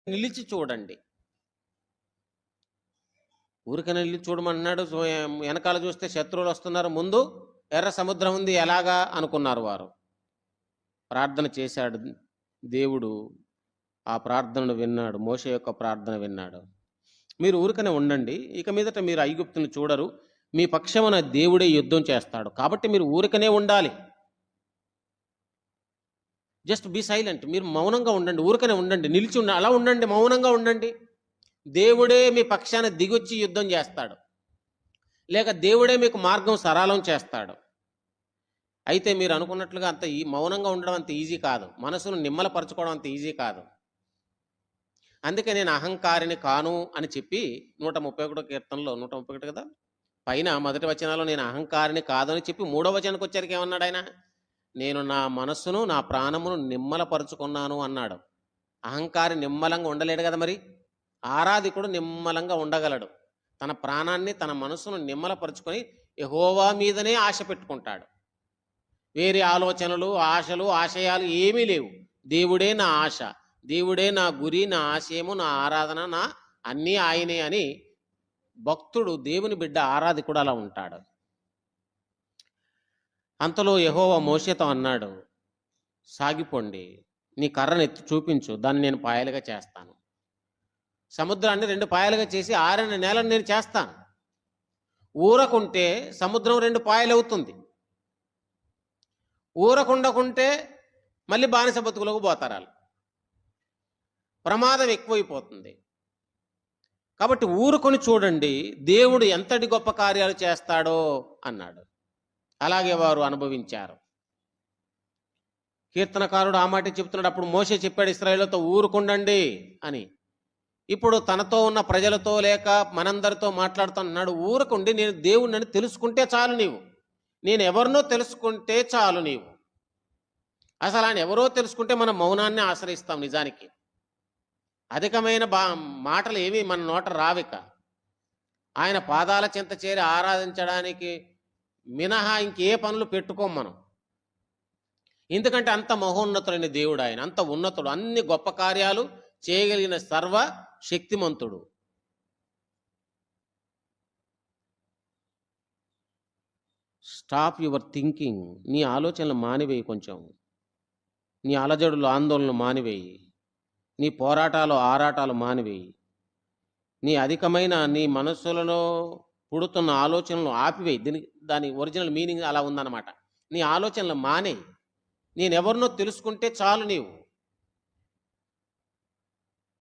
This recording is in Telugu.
నిలిచి చూడండి. ఊరికనే నిలిచి చూడమన్నాడు. వెనకాల చూస్తే శత్రువులు వస్తున్నారు, ముందు ఎర్ర సముద్రం ఉంది, ఎలాగా అనుకున్నారు వారు. ప్రార్థన చేశాడు దేవుడు. ఆ ప్రార్థనను విన్నాడు. మోషే యొక్క ప్రార్థన విన్నాడు. మీరు ఊరికనే ఉండండి, ఇక మీదట మీరు ఐగుప్తుని చూడరు, మీ పక్షమున దేవుడే యుద్ధం చేస్తాడు, కాబట్టి మీరు ఊరికనే ఉండాలి. Just be silent. మీరు మౌనంగా ఉండండి, ఊరికనే ఉండండి, నిలిచి అలా ఉండండి, మౌనంగా ఉండండి. దేవుడే మీ పక్షాన దిగొచ్చి యుద్ధం చేస్తాడు, లేక దేవుడే మీకు మార్గం సరళం చేస్తాడు. అయితే మీరు అనుకున్నట్లుగా అంత ఈ మౌనంగా ఉండడం అంత ఈజీ కాదు, మనసును నిమ్మలపరచుకోవడం అంత ఈజీ కాదు. అందుకే నేను అహంకారిని కాను అని చెప్పి 131 కీర్తనలో 131 కదా పైన మొదటి వచనాల్లో నేను అహంకారిని కాదు అని చెప్పి 3వ వచనానికి వచ్చరికి ఏమన్నాడు ఆయన? నేను నా మనస్సును నా ప్రాణమును నిమ్మలపరుచుకున్నాను అన్నాడు. అహంకారి నిమ్మలంగా ఉండలేడు కదా మరి. ఆరాధికుడు నిమ్మలంగా ఉండగలడు. తన ప్రాణాన్ని తన మనస్సును నిమ్మలపరుచుకొని యెహోవా మీదనే ఆశ పెట్టుకుంటాడు. వేరే ఆలోచనలు ఆశలు ఆశయాలు ఏమీ లేవు. దేవుడే నా ఆశ, దేవుడే నా గురి, నా ఆశయము, నా ఆరాధన, నా అన్నీ ఆయనే అని భక్తుడు, దేవుని బిడ్డ, ఆరాధికుడు అలా ఉంటాడు. అంతలో యెహోవా మోషేతో అన్నాడు, సాగిపోండి, నీ కర్రను ఎత్తి చూపించు, దాన్ని నేను పాయలుగా చేస్తాను. సముద్రాన్ని 2 పాయలుగా చేసి ఆరిన నేలను నేను చేస్తాను. ఊరకుంటే సముద్రం 2 పాయలు అవుతుంది, ఊరకుండకుంటే మళ్ళీ బానిస బతుకులకు పోతారు వాళ్ళు. ప్రమాదం ఎక్కువైపోతుంది. కాబట్టి ఊరుకొని చూడండి, దేవుడు ఎంతటి గొప్ప కార్యాలు చేస్తాడో అన్నాడు. అలాగే వారు అనుభవించారు. కీర్తనకారుడు ఆ మాట చెప్తున్నాడు. అప్పుడు మోషే చెప్పాడు ఇశ్రాయేలుతో, ఊరుకుండండి అని. ఇప్పుడు తనతో ఉన్న ప్రజలతో లేక మనందరితో మాట్లాడుతున్నాడు, ఊరుకుండి, నేను దేవుణ్ణి తెలుసుకుంటే చాలు నీవు, నేను ఎవరినో తెలుసుకుంటే చాలు నీవు. అసలు ఆయన ఎవరో తెలుసుకుంటే మనం మౌనాన్ని ఆశ్రయిస్తాం. నిజానికి అధికమైన మాటలు ఏమీ మన నోట రావిక. ఆయన పాదాల చెంత చేరి ఆరాధించడానికి మినహా ఇంకే పనులు పెట్టుకోం మనం. ఎందుకంటే అంత మహోన్నతుడైన దేవుడు ఆయన, అంత ఉన్నతుడు, అన్ని గొప్ప కార్యాలు చేయగలిగిన సర్వ శక్తిమంతుడు. Stop your thinking. నీ ఆలోచనలు మానివేయి, కొంచెం నీ అలజడులు ఆందోళనలు మానివేయి, నీ పోరాటాలు ఆరాటాలు మానివేయి, నీ అధికమైన నీ మనస్సులలో పుడుతున్న ఆలోచనలు ఆపివేయి. దాని ఒరిజినల్ మీనింగ్ అలా ఉందన్నమాట. నీ ఆలోచనలు మానేయి. నేనెవరినో తెలుసుకుంటే చాలు నీవు.